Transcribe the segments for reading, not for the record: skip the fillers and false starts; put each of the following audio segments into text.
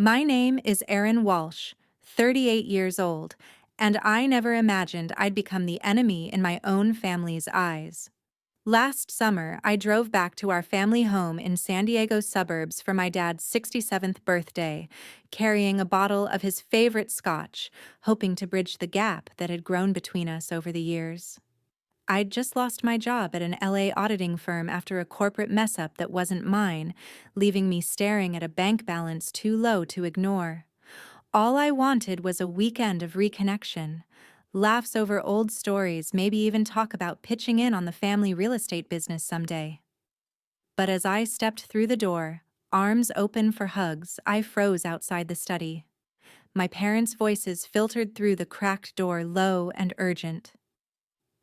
My name is Erin Walsh, 38 years old, and I never imagined I'd become the enemy in my own family's eyes. Last summer, I drove back to our family home in San Diego suburbs for my dad's 67th birthday, carrying a bottle of his favorite scotch, hoping to bridge the gap that had grown between us over the years. I'd just lost my job at an LA auditing firm after a corporate mess-up that wasn't mine, leaving me staring at a bank balance too low to ignore. All I wanted was a weekend of reconnection, laughs over old stories, maybe even talk about pitching in on the family real estate business someday. But as I stepped through the door, arms open for hugs, I froze outside the study. My parents' voices filtered through the cracked door, low and urgent.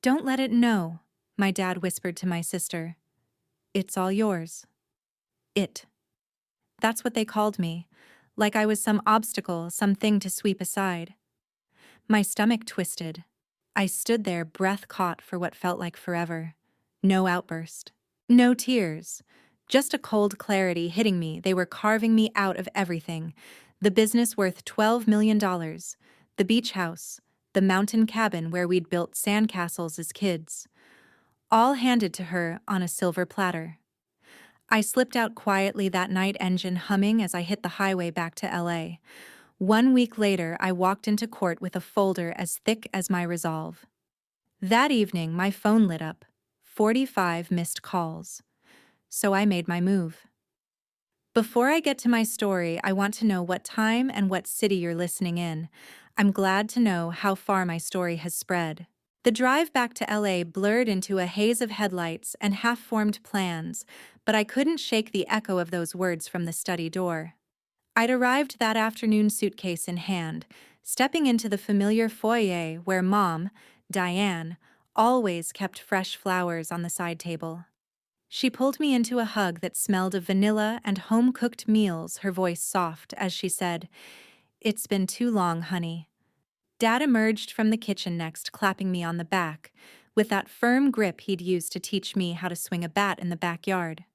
"Don't let it know," my dad whispered to my sister. "It's all yours." It. That's what they called me, like I was some obstacle, something to sweep aside. My stomach twisted. I stood there, breath caught for what felt like forever. No outburst. No tears. Just a cold clarity hitting me. They were carving me out of everything. The business worth $12 million. The beach house. The mountain cabin where we'd built sandcastles as kids. All handed to her on a silver platter. I slipped out quietly that night, engine humming as I hit the highway back to LA. 1 week later, I walked into court with a folder as thick as my resolve. That evening, my phone lit up. 45 missed calls. So I made my move. Before I get to my story, I want to know what time and what city you're listening in. I'm glad to know how far my story has spread. The drive back to LA blurred into a haze of headlights and half-formed plans, but I couldn't shake the echo of those words from the study door. I'd arrived that afternoon, suitcase in hand, stepping into the familiar foyer where Mom, Diane, always kept fresh flowers on the side table. She pulled me into a hug that smelled of vanilla and home-cooked meals, her voice soft as she said, "It's been too long, honey." Dad emerged from the kitchen next, clapping me on the back, with that firm grip he'd used to teach me how to swing a bat in the backyard.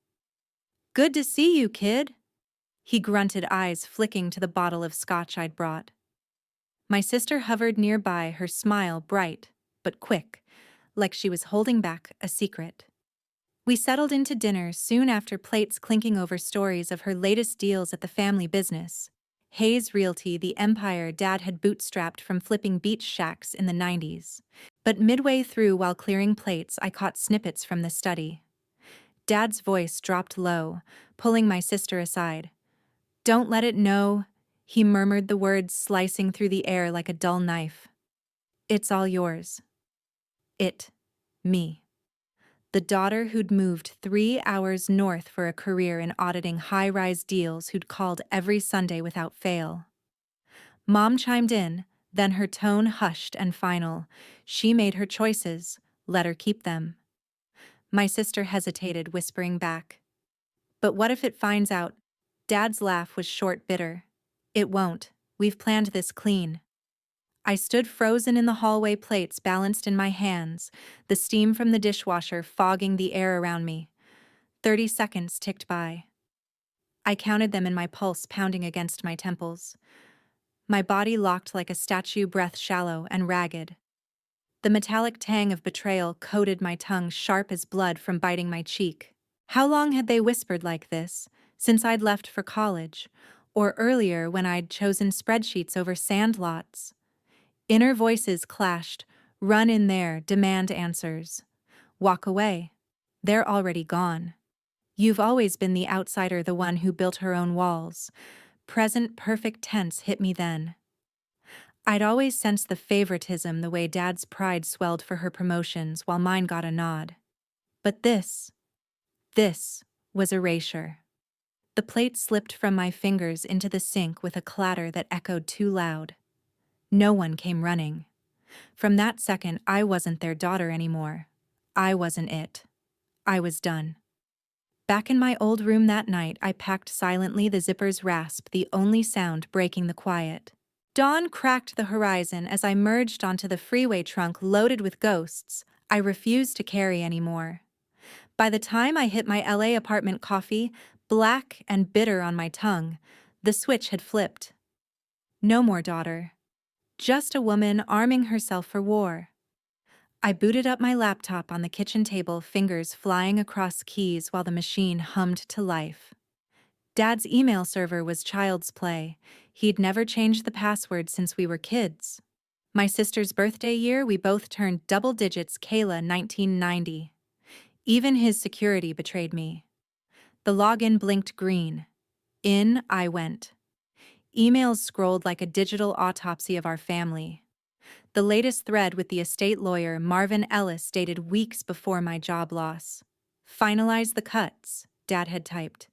"Good to see you, kid," he grunted, eyes flicking to the bottle of scotch I'd brought. My sister hovered nearby, her smile bright but quick, like she was holding back a secret. We settled into dinner soon after, plates clinking over stories of her latest deals at the family business. Hayes Realty, the empire Dad had bootstrapped from flipping beach shacks in the 90s. But midway through, while clearing plates, I caught snippets from the study. Dad's voice dropped low, pulling my sister aside. "Don't let it know," he murmured, the words slicing through the air like a dull knife. "It's all yours." It. Me. The daughter who'd moved 3 hours north for a career in auditing high-rise deals, who'd called every Sunday without fail. Mom chimed in, then her tone hushed and final. She made her choices, let her keep them. My sister hesitated, whispering back, "But what if it finds out?" Dad's laugh was short, bitter. "It won't. We've planned this clean." I stood frozen in the hallway, plates balanced in my hands, the steam from the dishwasher fogging the air around me. 30 seconds ticked by. I counted them in my pulse pounding against my temples. My body locked like a statue, breath shallow and ragged. The metallic tang of betrayal coated my tongue, sharp as blood from biting my cheek. How long had they whispered like this? Since I'd left for college, or earlier when I'd chosen spreadsheets over sandlots. Inner voices clashed. "Run in there, demand answers. Walk away. They're already gone. You've always been the outsider, the one who built her own walls." Present perfect tense hit me then. I'd always sensed the favoritism, the way Dad's pride swelled for her promotions while mine got a nod. But this was erasure. The plate slipped from my fingers into the sink with a clatter that echoed too loud. No one came running. From that second, I wasn't their daughter anymore. I wasn't it. I was done. Back in my old room that night, I packed silently, the zippers rasp, the only sound breaking the quiet. Dawn cracked the horizon as I merged onto the freeway, trunk loaded with ghosts I refused to carry anymore. By the time I hit my LA apartment, coffee, black and bitter on my tongue, The switch had flipped. No more daughter. Just a woman arming herself for war. I booted up my laptop on the kitchen table, fingers flying across keys while the machine hummed to life. Dad's email server was child's play. He'd never changed the password since we were kids. My sister's birthday year, we both turned double digits, Kayla 1990. Even his security betrayed me. The login blinked green. In I went. Emails scrolled like a digital autopsy of our family. The latest thread with the estate lawyer Marvin Ellis dated weeks before my job loss. Finalize the cuts, Dad had typed.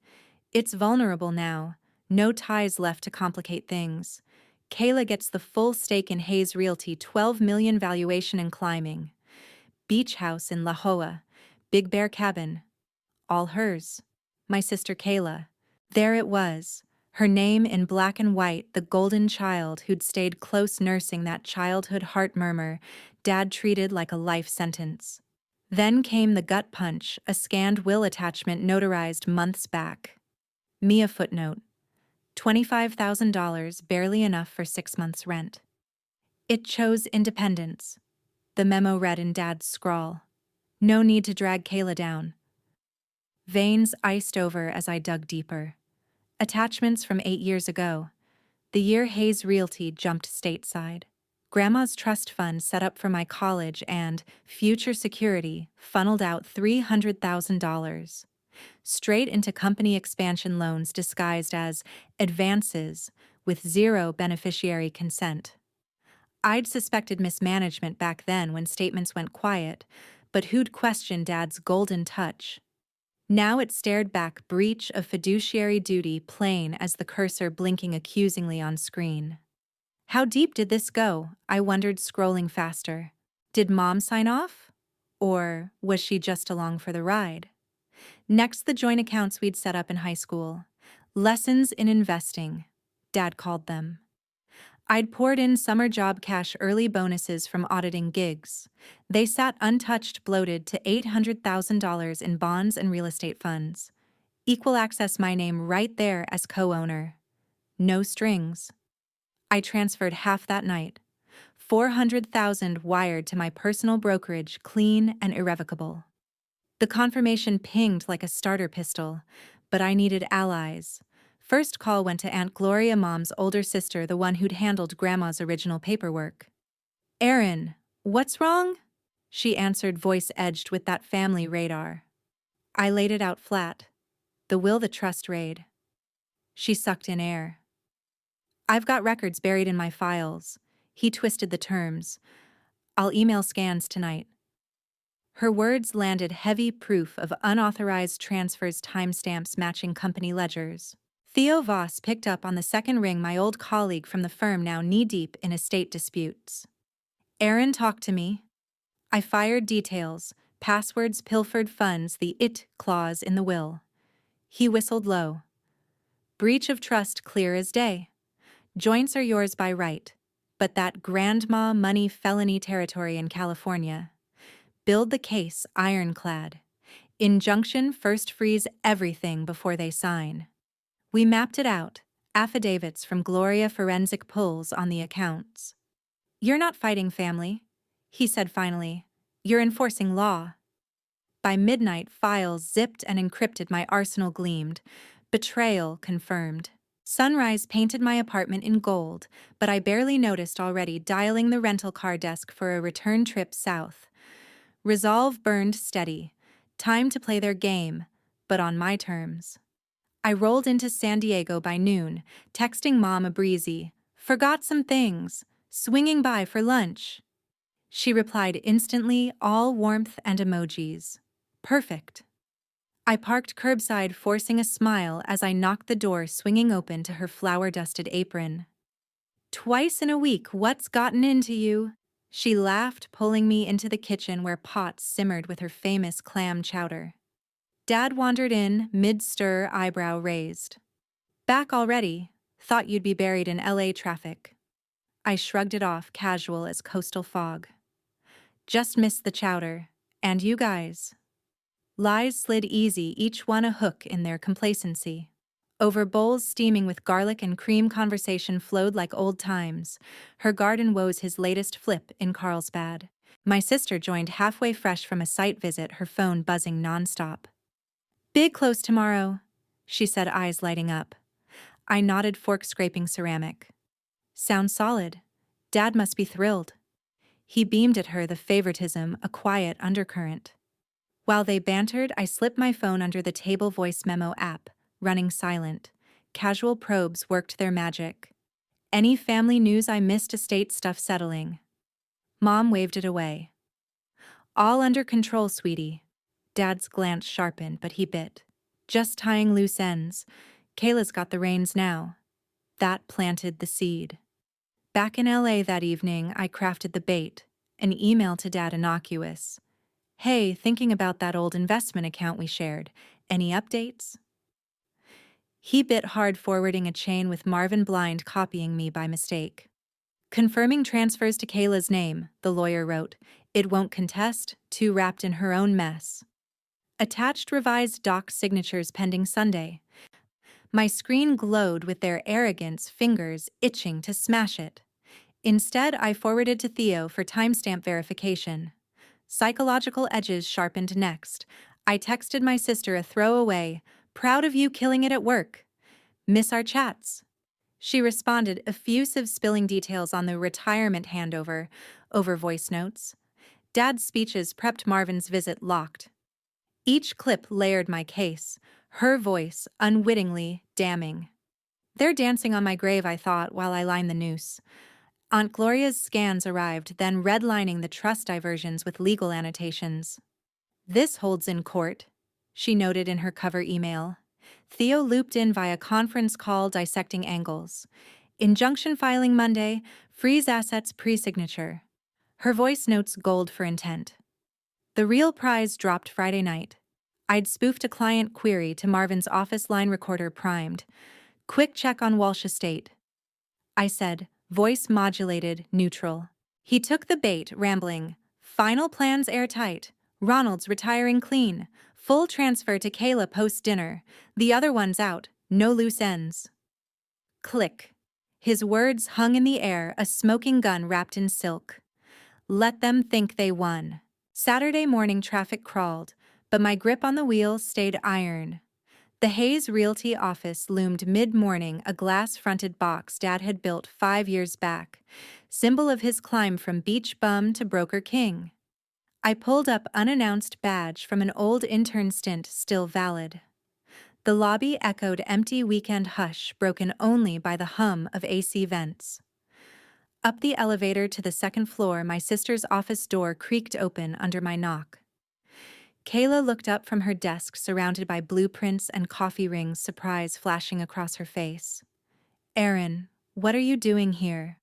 It's vulnerable now. No ties left to complicate things. Kayla gets the full stake in Hayes Realty, $12 million valuation and climbing. Beach house in La Jolla. Big Bear cabin. All hers. My sister Kayla. There it was. Her name in black and white, the golden child who'd stayed close nursing that childhood heart murmur Dad treated like a life sentence. Then came the gut punch, a scanned will attachment notarized months back. Me a footnote. $25,000, barely enough for 6 months' rent. It chose independence. The memo read in Dad's scrawl. No need to drag Kayla down. Veins iced over as I dug deeper. Attachments from 8 years ago. The year Hayes Realty jumped stateside. Grandma's trust fund set up for my college and future security funneled out $300,000. Straight into company expansion loans disguised as advances with zero beneficiary consent. I'd suspected mismanagement back then when statements went quiet, but who'd question Dad's golden touch? Now it stared back, breach of fiduciary duty plain as the cursor blinking accusingly on screen. How deep did this go? I wondered, scrolling faster. Did Mom sign off? Or was she just along for the ride? Next, the joint accounts we'd set up in high school. Lessons in investing, Dad called them. I'd poured in summer job cash early bonuses from auditing gigs. They sat untouched, bloated to $800,000 in bonds and real estate funds. Equal access, my name right there as co-owner. No strings. I transferred half that night. $400,000 wired to my personal brokerage, clean and irrevocable. The confirmation pinged like a starter pistol, but I needed allies. First call went to Aunt Gloria, Mom's older sister, the one who'd handled Grandma's original paperwork. "Erin, what's wrong?" she answered, voice edged with that family radar. I laid it out flat. The will, the trust raid. She sucked in air. "I've got records buried in my files." He twisted the terms. "I'll email scans tonight." Her words landed heavy proof of unauthorized transfers, timestamps matching company ledgers. Theo Voss picked up on the second ring, my old colleague from the firm, now knee-deep in estate disputes. "Erin, talk to me." I fired details, passwords, pilfered funds, the "it" clause in the will. He whistled low. "Breach of trust, clear as day. Joints are yours by right, but that grandma money felony territory in California. Build the case ironclad. Injunction, first freeze everything before they sign." We mapped it out, affidavits from Gloria, forensic pulls on the accounts. "You're not fighting family," he said finally. "You're enforcing law." By midnight, files zipped and encrypted, my arsenal gleamed. Betrayal confirmed. Sunrise painted my apartment in gold, but I barely noticed already, dialing the rental car desk for a return trip south. Resolve burned steady. Time to play their game, but on my terms. I rolled into San Diego by noon, texting Mom a breezy, "Forgot some things. Swinging by for lunch." She replied instantly, all warmth and emojis. Perfect. I parked curbside, forcing a smile as I knocked the door swinging open to her flour-dusted apron. "Twice in a week, what's gotten into you?" She laughed, pulling me into the kitchen where pots simmered with her famous clam chowder. Dad wandered in, mid-stir, eyebrow raised. "Back already? Thought you'd be buried in LA traffic." I shrugged it off, casual as coastal fog. "Just missed the chowder. And you guys?" Lies slid easy, each one a hook in their complacency. Over bowls steaming with garlic and cream, conversation flowed like old times. Her garden woes, his latest flip in Carlsbad. My sister joined halfway, fresh from a site visit, her phone buzzing nonstop. "Big close tomorrow," she said, eyes lighting up. I nodded, fork scraping ceramic. "Sounds solid. Dad must be thrilled." He beamed at her, the favoritism a quiet undercurrent. While they bantered, I slipped my phone under the table, voice memo app, running silent. Casual probes worked their magic. Any family news I missed, estate stuff settling. Mom waved it away. "All under control, sweetie." Dad's glance sharpened, but he bit. "Just tying loose ends. Kayla's got the reins now." That planted the seed. Back in LA that evening, I crafted the bait. An email to Dad, innocuous. "Hey, thinking about that old investment account we shared. Any updates?" He bit hard, forwarding a chain with Marvin Blind copying me by mistake. "Confirming transfers to Kayla's name," the lawyer wrote. "It won't contest, too wrapped in her own mess." Attached revised doc signatures pending Sunday. My screen glowed with their arrogance, fingers itching to smash it. Instead, I forwarded to Theo for timestamp verification. Psychological edges sharpened next. I texted my sister a throwaway, "Proud of you killing it at work. Miss our chats." She responded, effusive, spilling details on the retirement handover over voice notes. Dad's speeches prepped Marvin's visit, locked. Each clip layered my case, her voice unwittingly damning. "They're dancing on my grave," I thought while I lined the noose. Aunt Gloria's scans arrived, then redlining the trust diversions with legal annotations. "This holds in court," she noted in her cover email. Theo looped in via conference call, dissecting angles. "Injunction filing Monday, freeze assets pre-signature." Her voice notes gold for intent. The real prize dropped Friday night. I'd spoofed a client query to Marvin's office line recorder primed. "Quick check on Walsh Estate," I said, voice modulated, neutral. He took the bait, rambling. "Final plans airtight. Ronald's retiring clean. Full transfer to Kayla post-dinner. The other one's out. No loose ends." Click. His words hung in the air, a smoking gun wrapped in silk. Let them think they won. Saturday morning traffic crawled, but my grip on the wheel stayed iron. The Hayes Realty office loomed mid-morning, a glass-fronted box Dad had built 5 years back, symbol of his climb from beach bum to broker king. I pulled up unannounced badge from an old intern stint, still valid. The lobby echoed empty weekend hush, broken only by the hum of AC vents. Up the elevator to the second floor, my sister's office door creaked open under my knock. Kayla looked up from her desk, surrounded by blueprints and coffee rings, surprise flashing across her face. "Erin, what are you doing here?"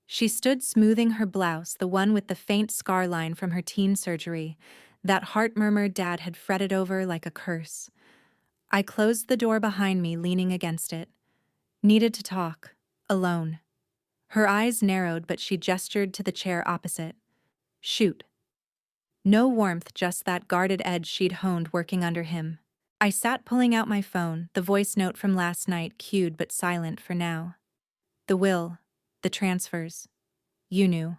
She stood smoothing her blouse, the one with the faint scar line from her teen surgery, that heart murmur Dad had fretted over like a curse. I closed the door behind me, leaning against it. Needed to talk. Alone. Her eyes narrowed, but she gestured to the chair opposite. "Shoot." No warmth, just that guarded edge she'd honed working under him. I sat, pulling out my phone, the voice note from last night cued but silent for now. "The will. The transfers. You knew."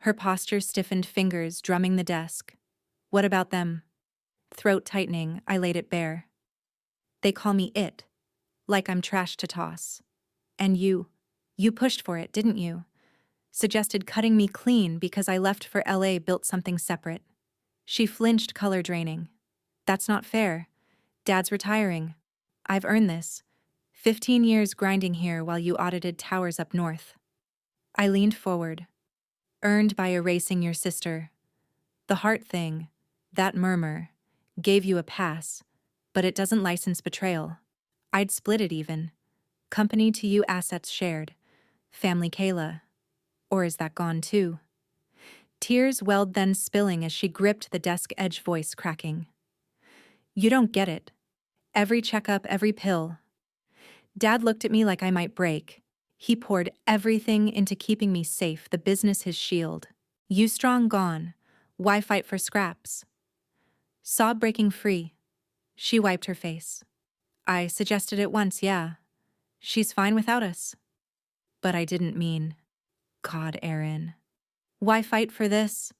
Her posture stiffened, fingers drumming the desk. "What about them?" Throat tightening, I laid it bare. "They call me it. Like I'm trash to toss. And you pushed for it, didn't you? Suggested cutting me clean because I left for LA, built something separate." She flinched, color draining. "That's not fair. Dad's retiring. I've earned this. 15 years grinding here while you audited towers up north." I leaned forward. "Earned by erasing your sister. The heart thing, that murmur, gave you a pass, but it doesn't license betrayal. I'd split it even. Company to you, assets shared. Family Kayla. Or is that gone too?" Tears welled, then spilling as she gripped the desk edge, voice cracking. "You don't get it. Every checkup, every pill." Dad looked at me like I might break. He poured everything into keeping me safe, the business his shield. "You strong gone. Why fight for scraps?" Sob breaking free. She wiped her face. I suggested it once, yeah. She's fine without us. But I didn't mean. God, Erin. Why fight for this?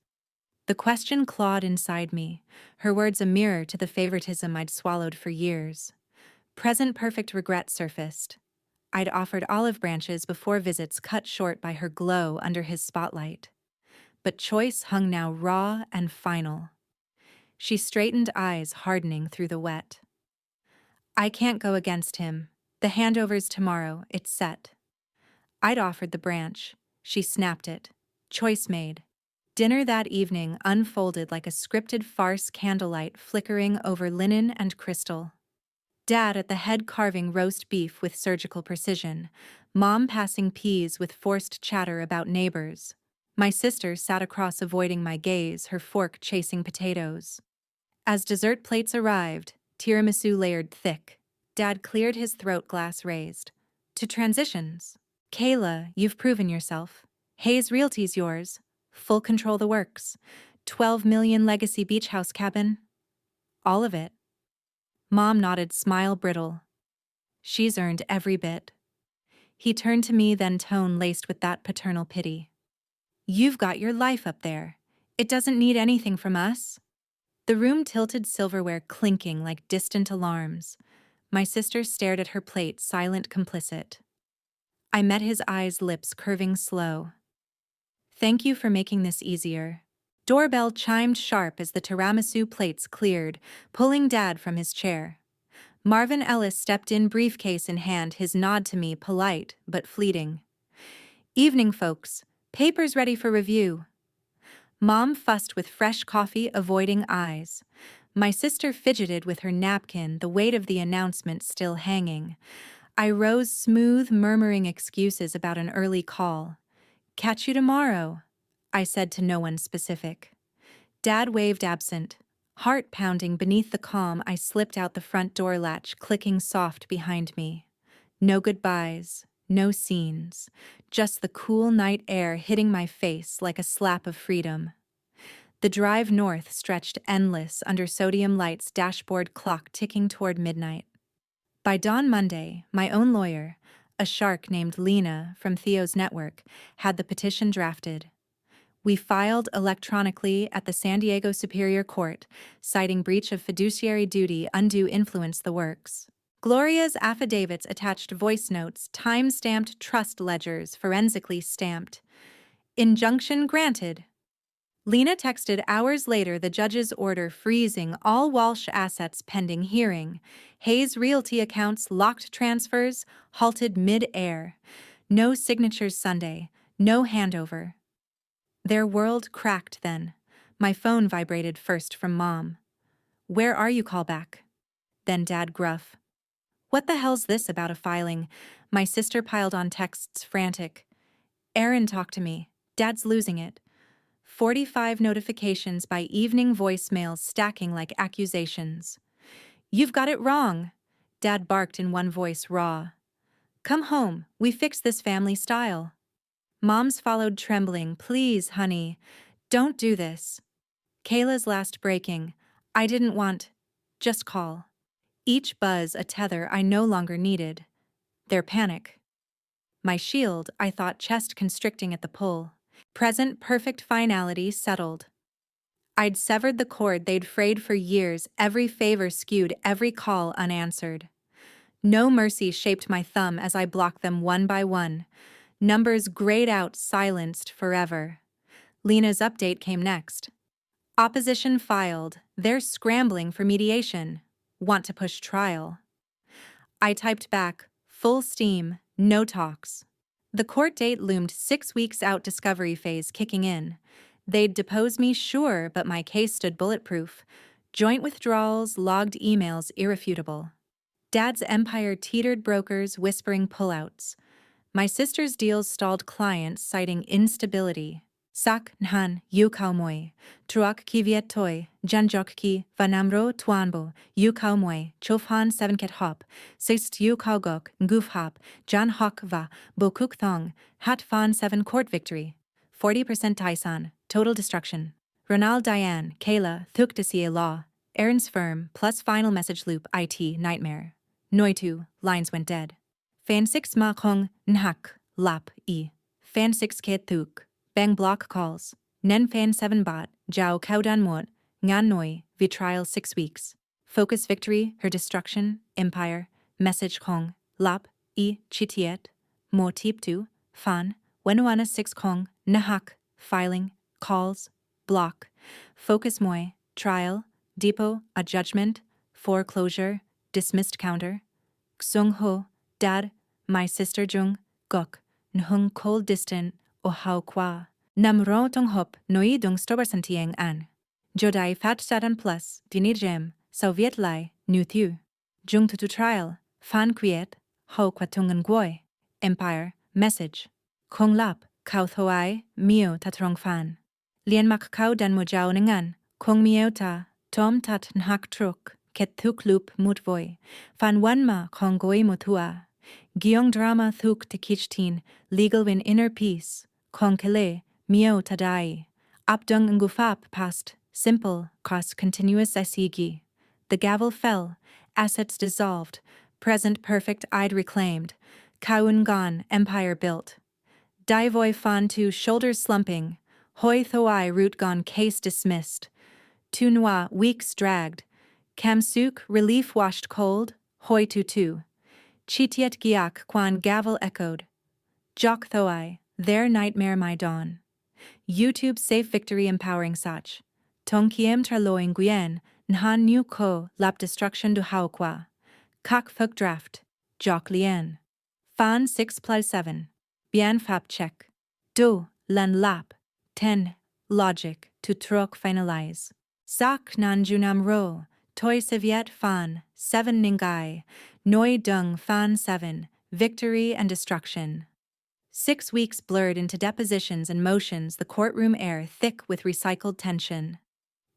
The question clawed inside me, her words a mirror to the favoritism I'd swallowed for years. Present perfect regret surfaced. I'd offered olive branches before visits cut short by her glow under his spotlight. But choice hung now raw and final. She straightened eyes hardening through the wet. I can't go against him. The handover's tomorrow, it's set. I'd offered the branch. She snapped it. Choice made. Dinner that evening unfolded like a scripted farce, candlelight flickering over linen and crystal. Dad at the head carving roast beef with surgical precision, Mom passing peas with forced chatter about neighbors. My sister sat across avoiding my gaze, her fork chasing potatoes. As dessert plates arrived, tiramisu layered thick, Dad cleared his throat, glass raised. To transitions. Kayla, you've proven yourself. Hayes Realty's yours. Full control the works. 12 million legacy beach house cabin. All of it. Mom nodded, smile brittle. She's earned every bit. He turned to me, then tone laced with that paternal pity. You've got your life up there. It doesn't need anything from us. The room tilted, silverware clinking like distant alarms. My sister stared at her plate, silent, complicit. I met his eyes, lips curving slow. Thank you for making this easier. Doorbell chimed sharp as the tiramisu plates cleared, pulling Dad from his chair. Marvin Ellis stepped in, briefcase in hand, his nod to me polite but fleeting. Evening, folks. Papers ready for review. Mom fussed with fresh coffee, avoiding eyes. My sister fidgeted with her napkin, the weight of the announcement still hanging. I rose smooth, murmuring excuses about an early call. Catch you tomorrow, I said to no one specific. Dad waved absent. Heart pounding beneath the calm, I slipped out the front door latch, clicking soft behind me. No goodbyes, no scenes, just the cool night air hitting my face like a slap of freedom. The drive north stretched endless under sodium lights, dashboard clock ticking toward midnight. By dawn Monday, my own lawyer, a shark named Lena from Theo's network, had the petition drafted. We filed electronically at the San Diego Superior Court, citing breach of fiduciary duty, undue influence, the works. Gloria's affidavits attached voice notes, time-stamped trust ledgers, forensically stamped. Injunction granted. Lena texted hours later the judge's order freezing all Walsh assets pending hearing. Hayes Realty accounts locked, transfers halted mid-air. No signatures Sunday, no handover. Their world cracked then. My phone vibrated, first from Mom. Where are you? Call back. Then Dad gruff. What the hell's this about a filing? My sister piled on texts, frantic. Erin, talk to me. Dad's losing it. 45 notifications by evening, voicemails stacking like accusations. You've got it wrong, Dad barked in one voice, raw. Come home, we fix this family style. Mom's followed, trembling. Please, honey, don't do this. Kayla's last breaking. I didn't want. Just call. Each buzz a tether I no longer needed. Their panic. My shield, I thought, chest constricting at the pull. Present perfect finality settled. I'd severed the cord they'd frayed for years, every favor skewed, every call unanswered. No mercy shaped my thumb as I blocked them one by one. Numbers grayed out, silenced forever. Lena's update came next. Opposition filed. They're scrambling for mediation. Want to push trial. I typed back, full steam, no talks. The court date loomed 6 weeks out, discovery phase kicking in. They'd depose me, sure, but my case stood bulletproof. Joint withdrawals, logged emails, irrefutable. Dad's empire teetered, brokers whispering pullouts. My sister's deals stalled, clients citing instability. Sak nhan yu kaumoy, truak ki viet toy, janjok ki vanamro tuanbo, yu kaumoy, chofhan 7 hop, sist yu kaugok, nguf hop, jan hok va, bokuk thong, hat fan 7 court victory. 40% Taisan, total destruction. Ronald Diane, Kayla, thuk to see law. Aaron's firm, plus final message loop, IT, nightmare. Noitu, lines went dead. Fan 6 ma kong nhak, lap e. Fan 6 ke thuk, bang block calls. Nen fan 7 bot, jiao kaudan mot, ngan noi, betrayal 6 weeks. Focus victory, her destruction, empire, message kong, lap, e, chitiet, mo tiptu, fan, wenuana 6 kong, nahak, filing, calls, block, focus moi, trial, depot, a judgment, foreclosure, dismissed counter, Xung ho, dad, my sister jung, gok, nhung cold distant, o hao qua. Nam ro tong hop, noi dung stobarsantieng an. Jodai fat sadan plus, dinijem, Soviet lai, nu thu. Jung tutu trial, fan quiet, ho kwatungan guoi. Empire, message. Kong lap, kao thoai, mio tatrong fan. Lien mak kao dan mo jiao nangan, kong mio ta, tom tat nhak truk, ket thuk loop mut voi. Fan wanma kong goi motua. Giong drama thuk te kichtin, legal win inner peace, kong kele, mio tadai. Apdung ngufap past, simple, cost continuous asigi. The gavel fell, assets dissolved, present perfect I'd reclaimed, Kaun gone, empire built. Divoi fan tu shoulders slumping, hoi thoai root gone case dismissed. Tu noa weeks dragged, Kamsuk relief washed cold, hoi tu. Chitiet giak quan gavel echoed. Jock thoai, their nightmare my dawn. YouTube safe victory empowering Sach. Tong kiem traloing guyen, nhan nu ko lap destruction du hao qua. Kak fuk draft. Jock lien. Fan 6+7. Bien fap check. Do, len lap. 10. Logic, to trok finalize. Sak nan junam ro. Toi Soviet fan, 7 ningai. Noi dung fan 7. Victory and destruction. 6 weeks blurred into depositions and motions, the courtroom air thick with recycled tension.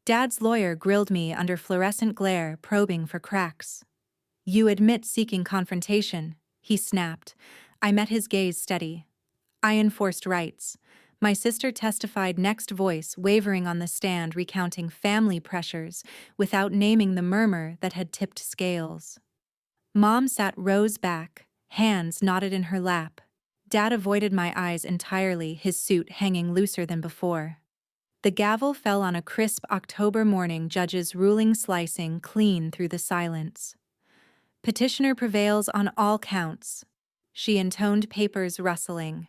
Dad's lawyer grilled me under fluorescent glare, probing for cracks. You admit seeking confrontation, he snapped. I met his gaze steady. I enforced rights. My sister testified next, voice wavering on the stand, recounting family pressures without naming the murmur that had tipped scales. Mom sat rows back, hands knotted in her lap. Dad avoided my eyes entirely, his suit hanging looser than before. The gavel fell on a crisp October morning, judge's ruling slicing clean through the silence. Petitioner prevails on all counts. She intoned, papers rustling.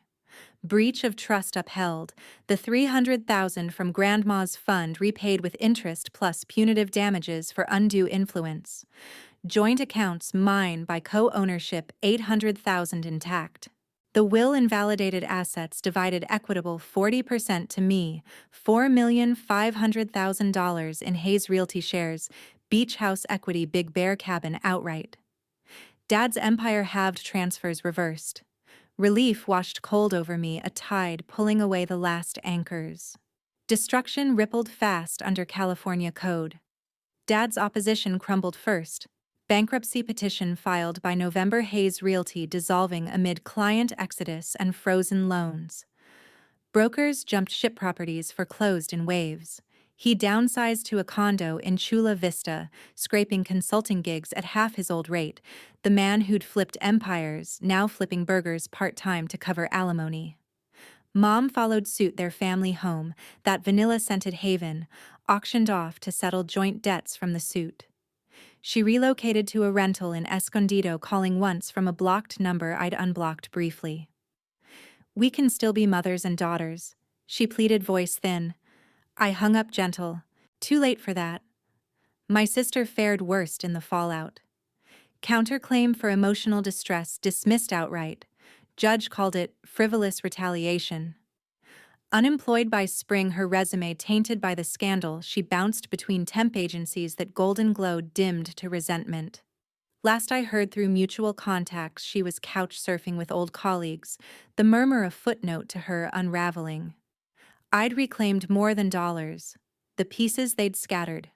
Breach of trust upheld, the $300,000 from Grandma's fund repaid with interest plus punitive damages for undue influence. Joint accounts mine by co-ownership, $800,000 intact. The will invalidated assets divided equitable 40% to me, $4,500,000 in Hayes Realty shares, Beach House Equity Big Bear Cabin outright. Dad's empire halved, transfers reversed. Relief washed cold over me, a tide pulling away the last anchors. Destruction rippled fast under California code. Dad's opposition crumbled first. Bankruptcy petition filed by November, Hayes Realty dissolving amid client exodus and frozen loans. Brokers jumped ship, properties foreclosed in waves. He downsized to a condo in Chula Vista, scraping consulting gigs at half his old rate. The man who'd flipped empires, now flipping burgers part-time to cover alimony. Mom followed suit, their family home, that vanilla-scented haven, auctioned off to settle joint debts from the suit. She relocated to a rental in Escondido, calling once from a blocked number I'd unblocked briefly. We can still be mothers and daughters, she pleaded, voice thin. I hung up gentle. Too late for that. My sister fared worst in the fallout. Counterclaim for emotional distress dismissed outright. Judge called it frivolous retaliation. Unemployed by spring, her resume tainted by the scandal, she bounced between temp agencies that golden glow dimmed to resentment. Last I heard through mutual contacts, she was couch surfing with old colleagues, the murmur a footnote to her unraveling. I'd reclaimed more than dollars, the pieces they'd scattered.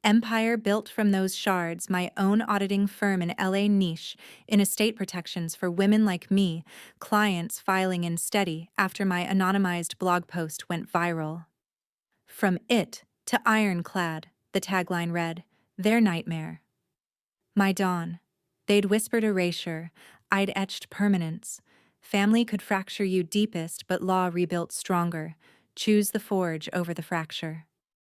Empire built from those shards, my own auditing firm in LA, niche in estate protections for women like me, clients filing in steady after my anonymized blog post went viral. From it to ironclad, the tagline read, their nightmare. My dawn. They'd whispered erasure, I'd etched permanence. Family could fracture you deepest, but law rebuilt stronger. Choose the forge over the fracture.